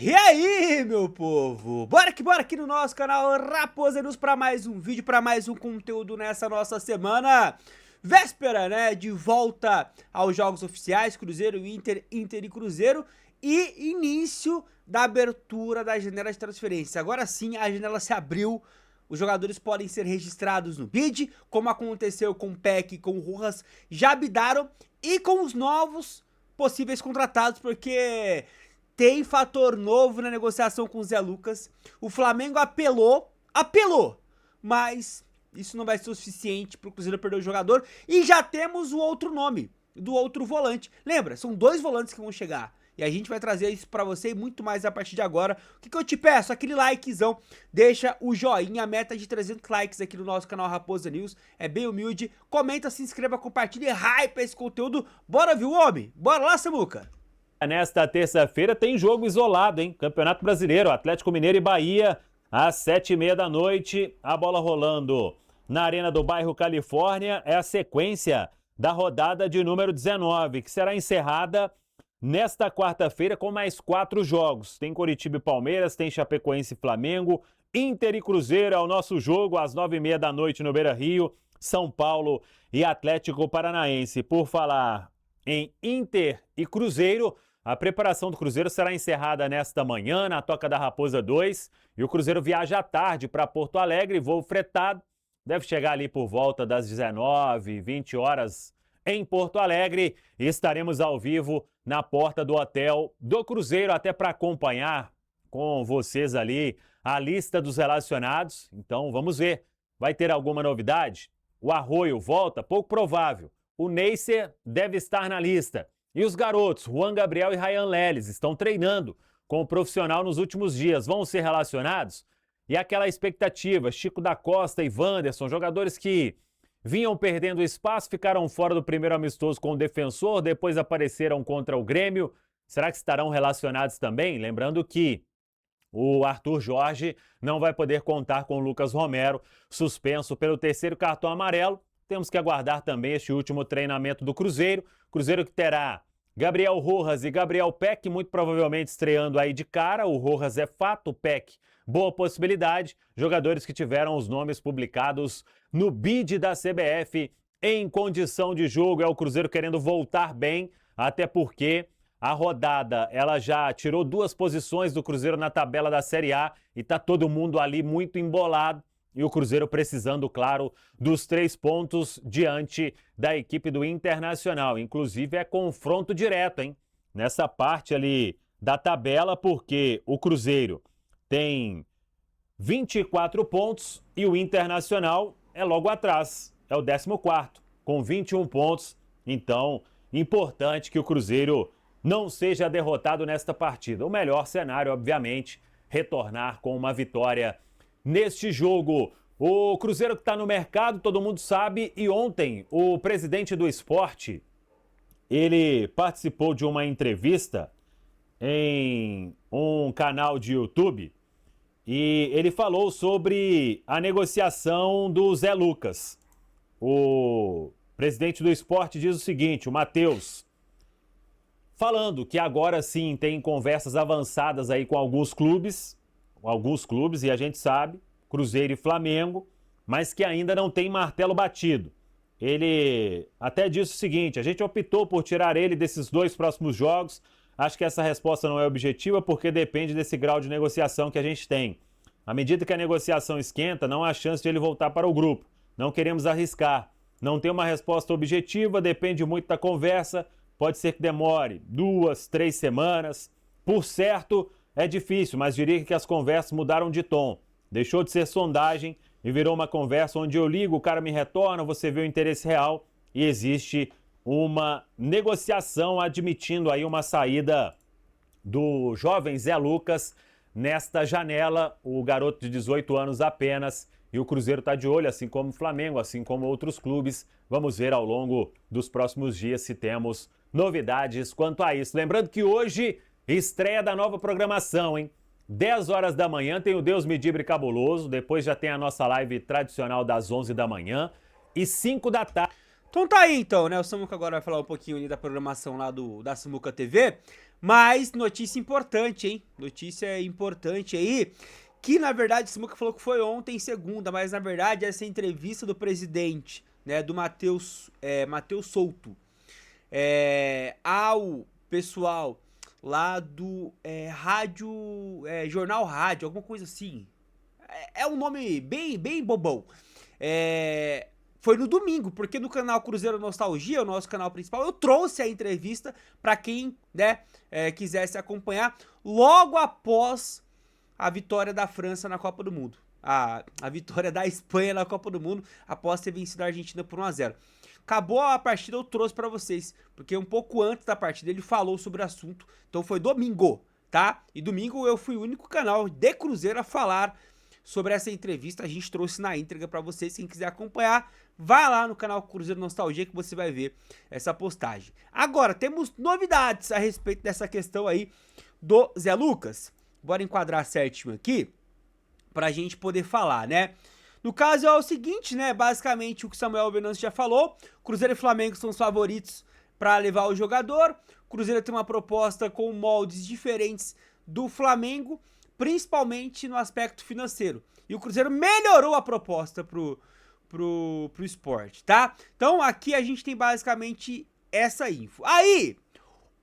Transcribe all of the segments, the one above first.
E aí, meu povo? Bora aqui no nosso canal Raposa News para mais um vídeo, para mais um conteúdo nessa nossa semana. Véspera, né, de volta aos jogos oficiais, Cruzeiro, Inter e Cruzeiro, e início da abertura da janela de transferência. Agora sim, a janela se abriu, os jogadores podem ser registrados no BID, como aconteceu com o Peck e com o Rojas, já bidaram, e com os novos possíveis contratados, porque tem fator novo na negociação com o Zé Lucas. O Flamengo apelou, mas isso não vai ser o suficiente para o Cruzeiro perder o jogador. E já temos o outro nome, do outro volante. Lembra, são dois volantes que vão chegar. E a gente vai trazer isso pra você e muito mais a partir de agora. O que eu te peço? Aquele likezão, deixa o joinha, a meta de 300 likes aqui no nosso canal Raposa News. É bem humilde. Comenta, se inscreva, compartilha e hype esse conteúdo. Bora, viu, homem? Bora lá, Samuca! Nesta terça-feira tem jogo isolado, hein? Campeonato Brasileiro, Atlético Mineiro e Bahia, às 7h30 da noite. A bola rolando na Arena do Bairro Califórnia. É a sequência da rodada de número 19, que será encerrada nesta quarta-feira com mais 4 jogos. Tem Coritiba e Palmeiras, tem Chapecoense e Flamengo, Inter e Cruzeiro é o nosso jogo às 9h30 da noite no Beira-Rio, São Paulo e Atlético Paranaense. Por falar em Inter e Cruzeiro, a preparação do Cruzeiro será encerrada nesta manhã, na Toca da Raposa 2, e o Cruzeiro viaja à tarde para Porto Alegre, voo fretado, deve chegar ali por volta das 19, 20 horas em Porto Alegre, e estaremos ao vivo na porta do hotel do Cruzeiro, até para acompanhar com vocês ali a lista dos relacionados. Então vamos ver, vai ter alguma novidade? O Arroio volta? Pouco provável. O Neisser deve estar na lista. E os garotos, Juan Gabriel e Ryan Leles, estão treinando com o profissional nos últimos dias. Vão ser relacionados? E aquela expectativa, Chico da Costa e Wanderson, jogadores que vinham perdendo espaço, ficaram fora do primeiro amistoso com o Defensor, depois apareceram contra o Grêmio. Será que estarão relacionados também? Lembrando que o Arthur Jorge não vai poder contar com o Lucas Romero, suspenso pelo 3º cartão amarelo. Temos que aguardar também este último treinamento do Cruzeiro. Cruzeiro que terá Gabriel Rojas e Gabriel Peck, muito provavelmente estreando aí de cara. O Rojas é fato, o Peck, boa possibilidade. Jogadores que tiveram os nomes publicados no BID da CBF em condição de jogo. É o Cruzeiro querendo voltar bem, até porque a rodada ela já tirou 2 posições do Cruzeiro na tabela da Série A e tá todo mundo ali muito embolado. E o Cruzeiro precisando, claro, dos 3 pontos diante da equipe do Internacional. Inclusive é confronto direto, hein? Nessa parte ali da tabela, porque o Cruzeiro tem 24 pontos e o Internacional é logo atrás. É o 14º, com 21 pontos. Então, importante que o Cruzeiro não seja derrotado nesta partida. O melhor cenário, obviamente, retornar com uma vitória neste jogo. O Cruzeiro que está no mercado, todo mundo sabe, e ontem o presidente do esporte, ele participou de uma entrevista em um canal de YouTube e ele falou sobre a negociação do Zé Lucas. O presidente do esporte diz o seguinte, o Matheus, falando que agora sim tem conversas avançadas aí com alguns clubes, e a gente sabe, Cruzeiro e Flamengo, mas que ainda não tem martelo batido. Ele até disse o seguinte, a gente optou por tirar ele desses 2 próximos jogos, acho que essa resposta não é objetiva porque depende desse grau de negociação que a gente tem. À medida que a negociação esquenta, não há chance de ele voltar para o grupo. Não queremos arriscar. Não tem uma resposta objetiva, depende muito da conversa, pode ser que demore 2, 3 semanas. Por certo, é difícil, mas diria que as conversas mudaram de tom. Deixou de ser sondagem e virou uma conversa onde eu ligo, o cara me retorna, você vê o interesse real e existe uma negociação admitindo aí uma saída do jovem Zé Lucas nesta janela, o garoto de 18 anos apenas, e o Cruzeiro está de olho, assim como o Flamengo, assim como outros clubes. Vamos ver ao longo dos próximos dias se temos novidades quanto a isso. Lembrando que hoje estreia da nova programação, hein? 10 horas da manhã tem o Deus Me Livre Cabuloso, depois já tem a nossa live tradicional das 11 da manhã e 5 da tarde. Então tá aí então, né? O Samuca agora vai falar um pouquinho ali da programação lá da Samuca TV. Mas notícia importante, hein? Notícia importante aí, que na verdade o Samuca falou que foi ontem, segunda, mas na verdade essa entrevista do presidente, né, do Matheus Souto, ao pessoal lá do Jornal Rádio, alguma coisa assim. É um nome bem bobão. Foi no domingo, porque no canal Cruzeiro Nostalgia, o nosso canal principal, eu trouxe a entrevista para quem, né, quisesse acompanhar logo após a vitória da França na Copa do Mundo. A vitória da Espanha na Copa do Mundo, após ter vencido a Argentina por 1-0. Acabou a partida, eu trouxe pra vocês, porque um pouco antes da partida ele falou sobre o assunto, então foi domingo, tá? E domingo eu fui o único canal de Cruzeiro a falar sobre essa entrevista, a gente trouxe na íntegra pra vocês, quem quiser acompanhar, vai lá no canal Cruzeiro Nostalgia que você vai ver essa postagem. Agora, temos novidades a respeito dessa questão aí do Zé Lucas. Bora enquadrar certinho aqui, pra gente poder falar, né? No caso é o seguinte, né, basicamente o que Samuel Venâncio já falou, Cruzeiro e Flamengo são os favoritos para levar o jogador, Cruzeiro tem uma proposta com moldes diferentes do Flamengo, principalmente no aspecto financeiro, e o Cruzeiro melhorou a proposta pro esporte, tá? Então aqui a gente tem basicamente essa info. Aí,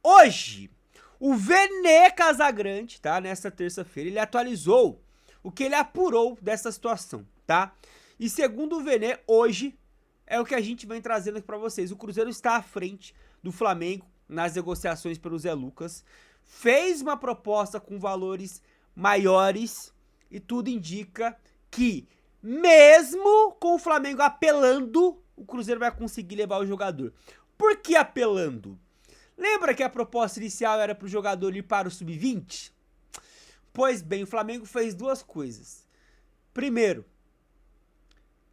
hoje, o Vene Casagrande, tá, nessa terça-feira, ele atualizou o que ele apurou dessa situação, tá? E segundo o Vene, hoje é o que a gente vem trazendo aqui pra vocês. O Cruzeiro está à frente do Flamengo nas negociações pelo Zé Lucas. Fez uma proposta com valores maiores e tudo indica que, mesmo com o Flamengo apelando, o Cruzeiro vai conseguir levar o jogador. Por que apelando? Lembra que a proposta inicial era pro jogador ir para o Sub-20? Pois bem, o Flamengo fez duas coisas. Primeiro,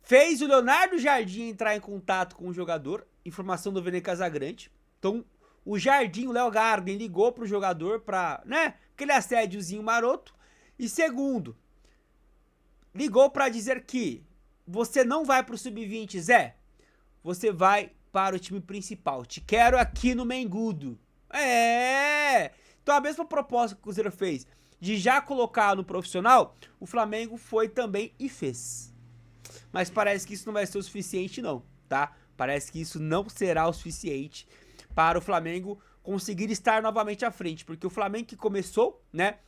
fez o Leonardo Jardim entrar em contato com o jogador, informação do Vene Casagrande. Então, o Jardim, o Léo Garden, ligou pro jogador pra, né, aquele assédiozinho maroto. E segundo, ligou pra dizer que você não vai pro Sub-20, Zé. Você vai para o time principal. Te quero aqui no Mengudo. Então a mesma proposta que o Cruzeiro fez de já colocar no profissional, o Flamengo foi também e fez. Mas parece que isso não vai ser o suficiente não, tá? Parece que isso não será o suficiente para o Flamengo conseguir estar novamente à frente, porque o Flamengo que começou, né,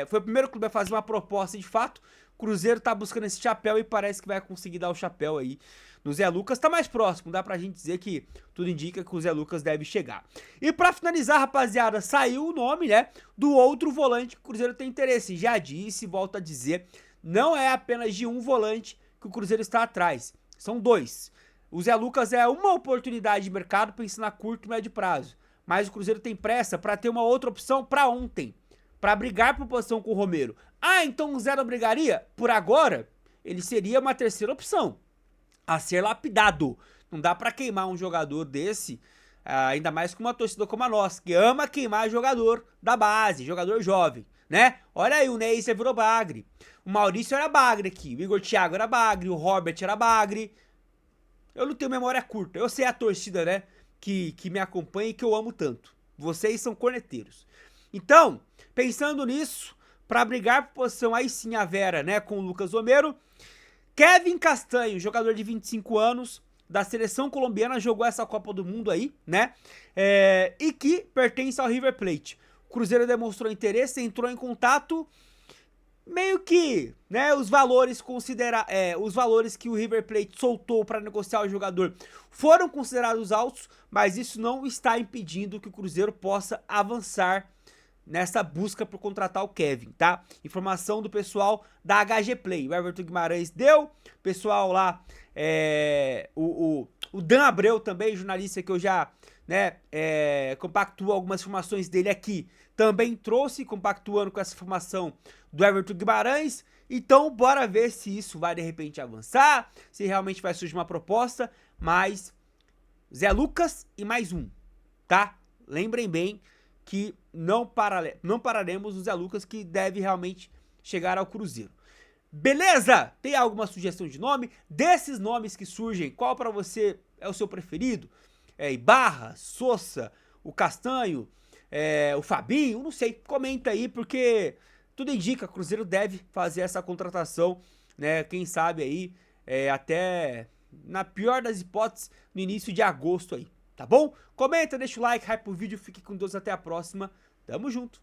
foi o primeiro clube a fazer uma proposta de fato. O Cruzeiro tá buscando esse chapéu e parece que vai conseguir dar o chapéu aí no Zé Lucas. Tá mais próximo, dá pra gente dizer que tudo indica que o Zé Lucas deve chegar. E pra finalizar, rapaziada, saiu o nome, né, do outro volante que o Cruzeiro tem interesse. Já disse, volto a dizer, não é apenas de um volante que o Cruzeiro está atrás, são dois. O Zé Lucas é uma oportunidade de mercado pensando a curto e médio prazo, mas o Cruzeiro tem pressa para ter uma outra opção para ontem, para brigar por posição com o Romero. Ah, então o Zé não brigaria? Por agora, ele seria uma terceira opção a ser lapidado. Não dá para queimar um jogador desse, ainda mais com uma torcida como a nossa, que ama queimar jogador da base, jogador jovem, né? Olha aí, o Ney virou bagre, o Maurício era bagre aqui, o Igor Thiago era bagre, o Robert era bagre. Eu não tenho memória curta, eu sei a torcida, né, que me acompanha e que eu amo tanto. Vocês são corneteiros. Então, pensando nisso, pra brigar por posição aí sim a Vera, né, com o Lucas Romero, Kevin Castanho, jogador de 25 anos, da seleção colombiana, jogou essa Copa do Mundo aí, né, e que pertence ao River Plate. O Cruzeiro demonstrou interesse, entrou em contato, meio que, né, os valores que o River Plate soltou para negociar o jogador foram considerados altos, mas isso não está impedindo que o Cruzeiro possa avançar nessa busca por contratar o Kevin, tá? Informação do pessoal da HG Play, o Everton Guimarães deu, pessoal lá, o Dan Abreu também, jornalista que eu já, né, compactuo algumas informações dele aqui, também trouxe, compactuando com essa informação do Everton Guimarães. Então bora ver se isso vai de repente avançar, se realmente vai surgir uma proposta, mas Zé Lucas e mais um, tá? Lembrem bem que não pararemos o Zé Lucas, que deve realmente chegar ao Cruzeiro. Beleza? Tem alguma sugestão de nome? Desses nomes que surgem, qual para você é o seu preferido? Ibarra, Sousa, o Castanho, o Fabinho, não sei, comenta aí, porque tudo indica, o Cruzeiro deve fazer essa contratação, né, quem sabe aí, até na pior das hipóteses, no início de agosto aí, tá bom? Comenta, deixa o like, hype pro vídeo, fique com Deus, até a próxima, tamo junto!